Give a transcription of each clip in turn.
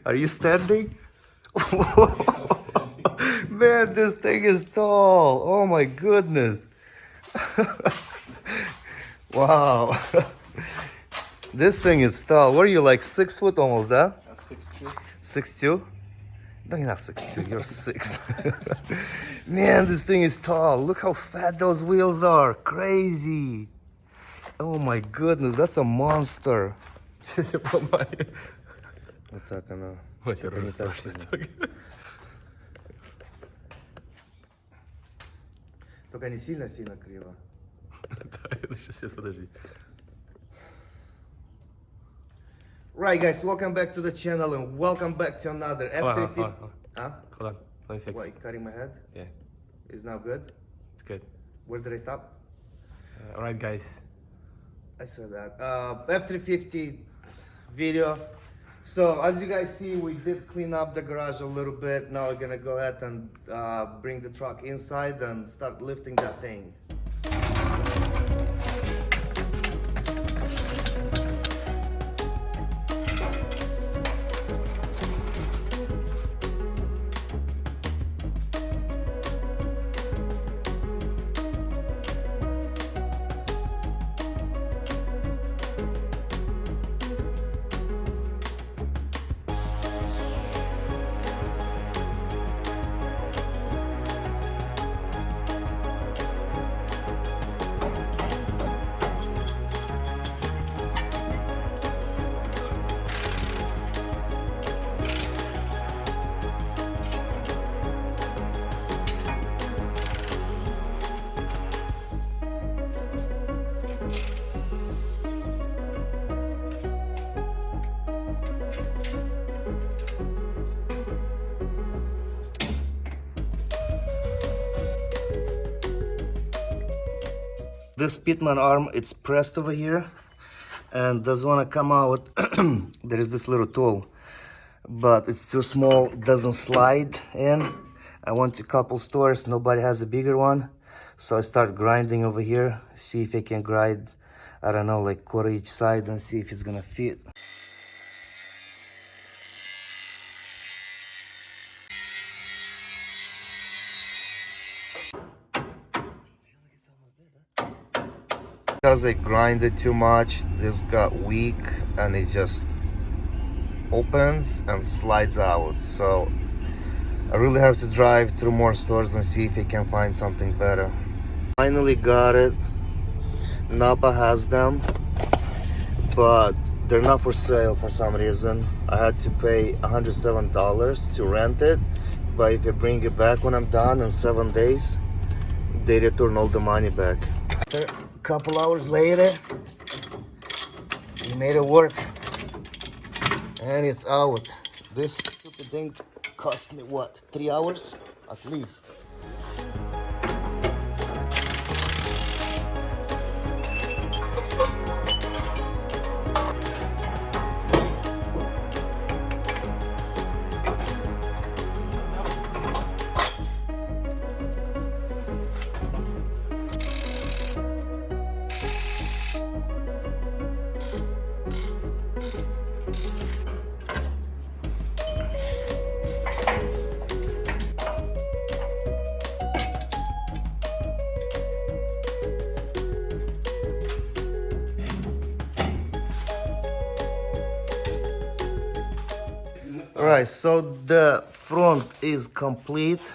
Are you standing? Man, this thing is tall. Oh my goodness. Wow. This thing is tall. What are you, like 6 foot almost, huh? 6'2". 6'2"? No, you're not 6'2", you're 6. Man, this thing is tall. Look how fat those wheels are. Crazy. Oh my goodness, that's a monster. Все поломали. Вот так оно. Ой, Только рожа не так страшная. сильно. Только не сильно-сильно криво. Да, это сейчас, подожди. Right, guys, welcome back to the channel and welcome back to another F-350. Hold on. Huh? Hold on. Let me fix. What, you cutting my head? Yeah, Is now good? it's good. Where did I stop? Alright, guys. I said that. F-350 video. So as you guys see, we did clean up the garage a little bit. Now we're gonna go ahead and bring the truck inside and start lifting that thing. This Pitman arm, it's pressed over here and doesn't want to come out. There is this little tool, but it's too small, doesn't slide in. I went to a couple stores, nobody has a bigger one. So I start grinding over here, see if I can grind, I don't know, like quarter each side and see if it's gonna fit. Because I grinded too much, this got weak and it just opens and slides out. So I really have to drive through more stores and see if I can find something better. Finally got it. Napa has them, but they're not for sale for some reason. I had to pay $107 to rent it, but if I bring it back when I'm done in 7 days, they return all the money back. A couple hours later, we made it work and it's out. This stupid thing cost me what, 3 hours at least. Alright, so the front is complete.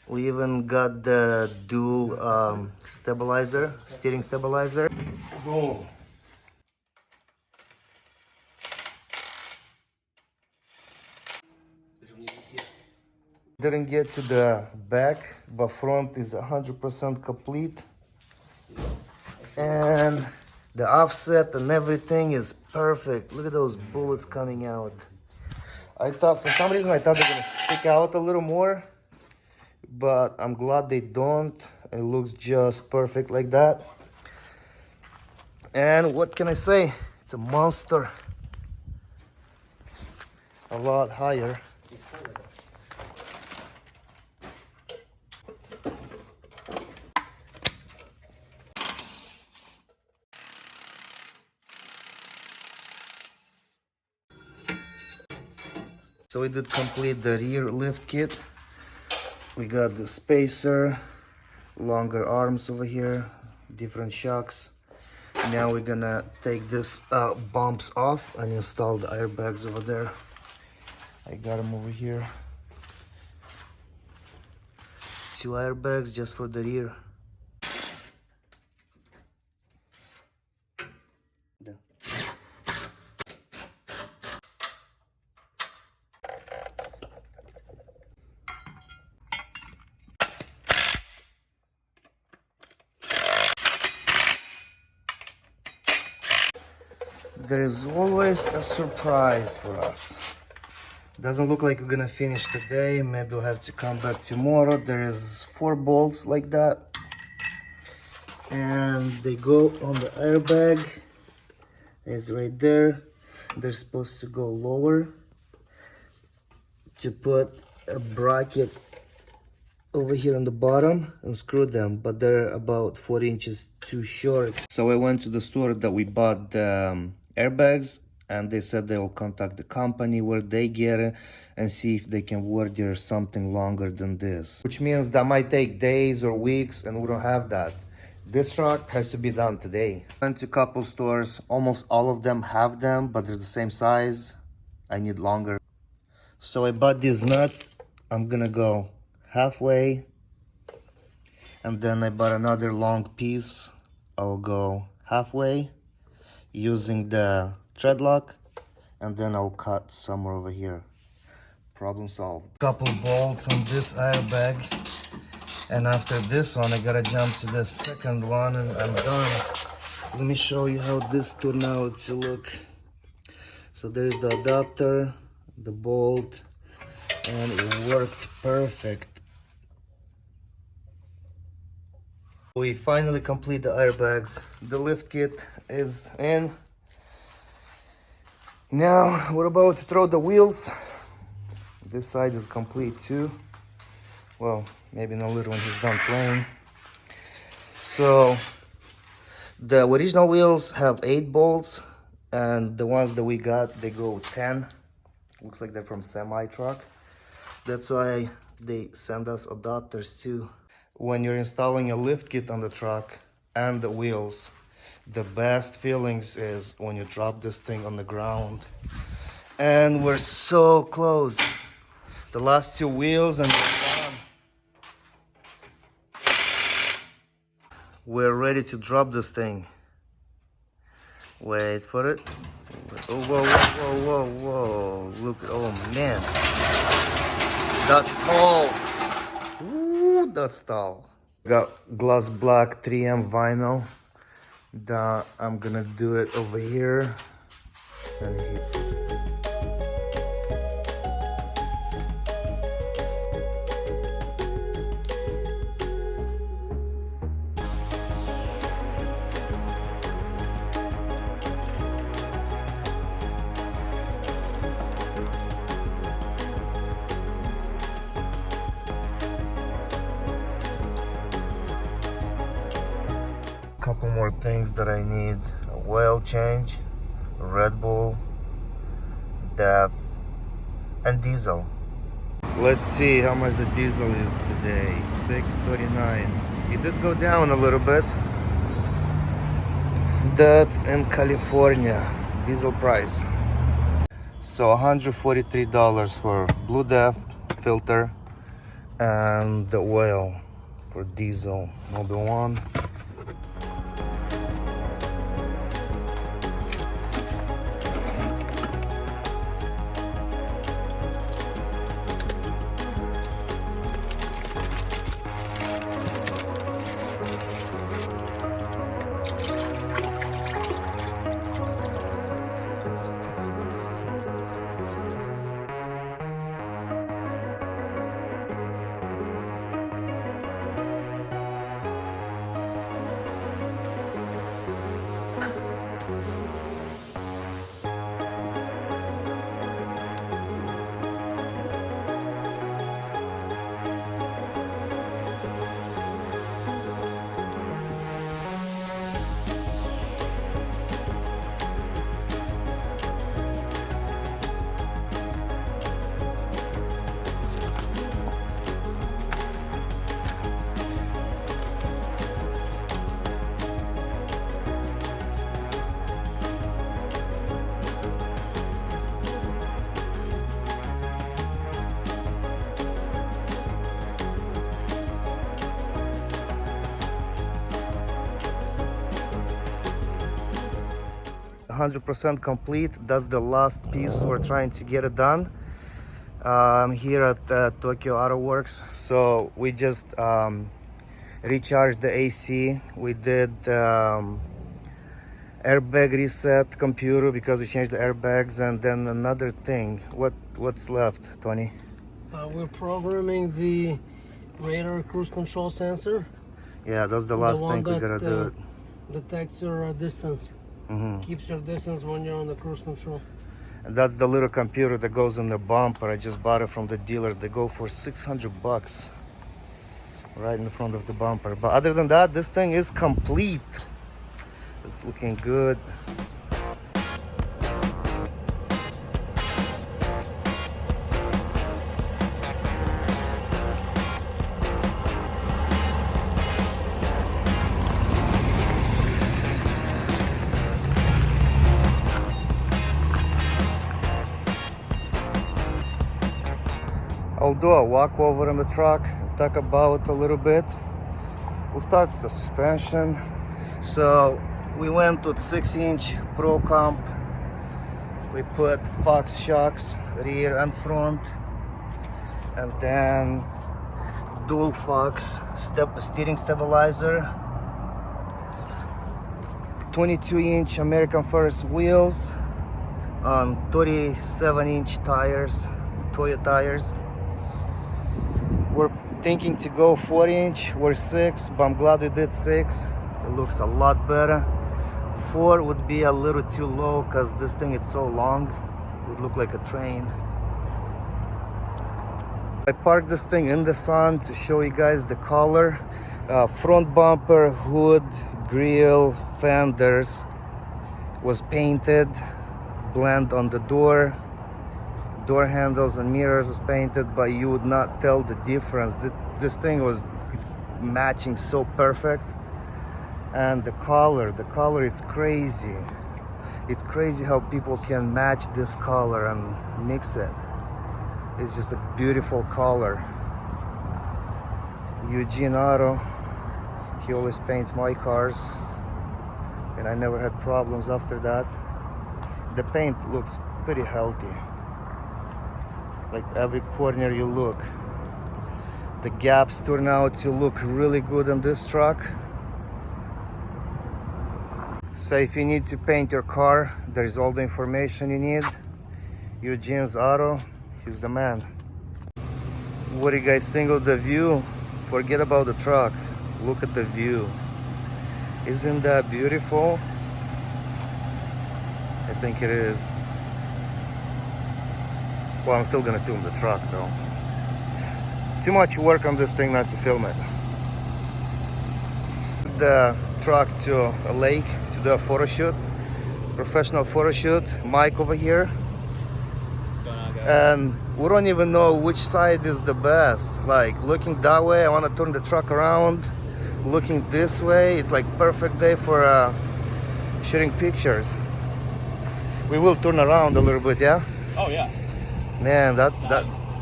We even got the dual stabilizer, steering stabilizer. Boom. Didn't get to the back, but front is 100% complete. And the offset and everything is perfect. Look at those bullets coming out. I thought, for some reason, I thought they're gonna stick out a little more, but I'm glad they don't. It looks just perfect like that. And what can I say? It's a monster. A lot higher. So we did complete the rear lift kit. We got the spacer, longer arms over here, different shocks. Now we're gonna take this bumps off and install the airbags over there. I got them over here. 2 airbags just for the rear. There is always a surprise for us. Doesn't look like we're gonna finish today. Maybe we'll have to come back tomorrow. There is 4 bolts like that, and they go on the airbag. It's right there. They're supposed to go lower to put a bracket over here on the bottom and screw them, but they're about 4 inches too short. So I went to the store that we bought the airbags, and they said they will contact the company where they get it and see if they can order something longer than this, which means that might take days or weeks, and we don't have that. This truck has to be done today. Went to a couple stores, almost all of them have them, but they're the same size. I need longer. So I bought these nuts. I'm gonna go halfway, and then I bought another long piece. I'll go halfway using the thread lock, and then I'll cut somewhere over here. Problem solved. Couple bolts on this airbag, and after this one I gotta jump to the second one and I'm done. Let me show you how this turned out to look. So there's the adapter, the bolt, and it worked perfect. We finally complete the airbags. The lift kit is in. Now we're about to throw the wheels. This side is complete too. Well, maybe not later when he's done playing. So the original wheels have 8 bolts, and the ones that we got, they go 10. Looks like they're from semi truck. That's why they send us adapters too. When you're installing a lift kit on the truck and the wheels, the best feelings is when you drop this thing on the ground. And we're so close. The last 2 wheels and we're done. We're ready to drop this thing. Wait for it. Oh, whoa, whoa, whoa, whoa, whoa. Look, oh man. That's tall. Ooh, that's tall. Got gloss black 3M vinyl. That I'm gonna do it over here. And here. Couple more things that I need: a oil change, Red Bull, DEF, and diesel. Let's see how much the diesel is today. $6.39. It did go down a little bit. That's in California, diesel price. So $143 for blue DEF filter and the oil for diesel, Mobil 1. 100% complete. That's the last piece. We're trying to get it done. I'm here at Tokyo Auto Works. So we just recharged the AC. We did airbag reset computer because we changed the airbags, and then another thing. What's left, Tony? We're programming the radar cruise control sensor. Yeah, that's the last thing we gotta do. Detects your distance. Keeps your distance when you're on the cruise control. And that's the little computer that goes in the bumper. I just bought it from the dealer. They go for 600 bucks right in front of the bumper. But other than that, this thing is complete. It's looking good. I'll do a walk over on the truck and talk about it a little bit. We'll start with the suspension. So we went with 6-inch Pro Comp. We put Fox shocks, rear and front, and then dual Fox steering stabilizer. 22-inch American First wheels on 37-inch tires, Toyo tires. We're thinking to go 4-inch. We're 6, but I'm glad we did 6. It looks a lot better. 4 would be a little too low because this thing is so long. It would look like a train. I parked this thing in the sun to show you guys the color. Front bumper, hood, grille, fenders was painted. Blend on the door. Door handles and mirrors was painted, but you would not tell the difference. This thing was matching so perfect. And the color, it's crazy. It's crazy how people can match this color and mix it. It's just a beautiful color. Eugene Auto, he always paints my cars, and I never had problems after that. The paint looks pretty healthy. Like every corner you look. The gaps turn out to look really good on this truck. So if you need to paint your car, there's all the information you need. Eugene's Auto, he's the man. What do you guys think of the view? Forget about the truck. Look at the view. Isn't that beautiful? I think it is. Well, I'm still gonna film the truck though. Too much work on this thing not to film it. The truck to a lake to do a photo shoot. Professional photo shoot. Mike over here. And we don't even know which side is the best. Like looking that way, I want to turn the truck around. Looking this way, it's like perfect day for shooting pictures. We will turn around a little bit, yeah? Oh yeah. Man,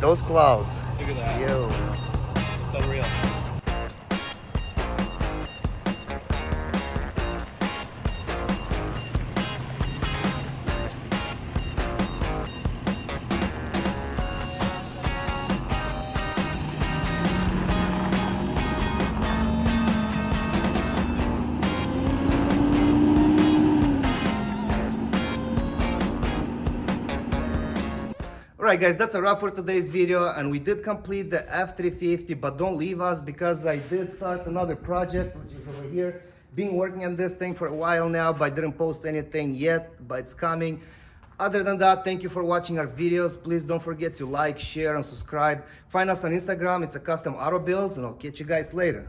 those clouds. Look at that. Yo. It's unreal. Alright guys, that's a wrap for today's video, and we did complete the F-350, but don't leave us because I did start another project, which is over here. Been working on this thing for a while now, but I didn't post anything yet, but it's coming. Other than that, thank you for watching our videos. Please don't forget to like, share, and subscribe. Find us on Instagram, it's a custom auto builds, and I'll catch you guys later.